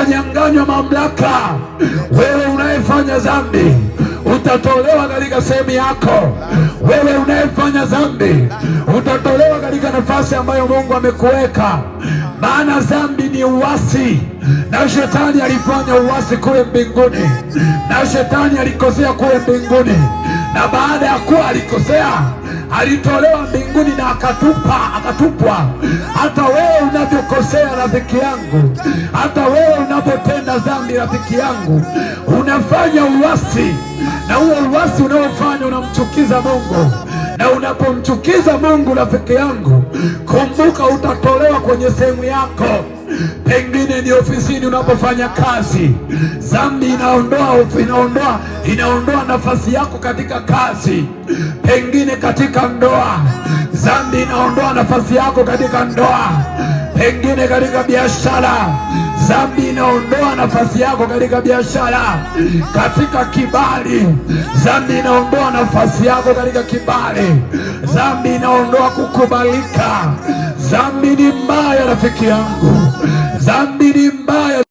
utanyang'anywa mamlaka. Wewe unayefanya dhambi utatolewa katika sehemu yako. Wewe unayefanya dhambi utatolewa katika nafasi ambayo Mungu amekuweka, maana dhambi ni uasi, na shetani alifanya uasi kule mbinguni, na shetani alikosea kule mbinguni, na baada ya kuwa alikosea alitolewa mbinguni na akatupwa. Hata wewe unavyokosea rafiki yangu, hata wewe unapotenda dhambi rafiki yangu, unafanya uasi, na huo uasi unaofanya unamchukiza Mungu, na unapomchukiza Mungu rafiki yangu, kumbuka utatolewa kwenye sehemu yako. Pengine ni ofisini unapofanya kazi, dhambi inaondoa nafasi yako katika kazi. Pengine katika ndoa, dhambi inaondoa nafasi yako katika ndoa. Pengine katika biashara, dhambi inaondoa nafasi yako katika biashara. Katika kibali, dhambi inaondoa nafasi yako katika kibali. Dhambi inaondoa kukubalika. Dhambi ni mbaya rafiki yangu, dhambi ni mbaya.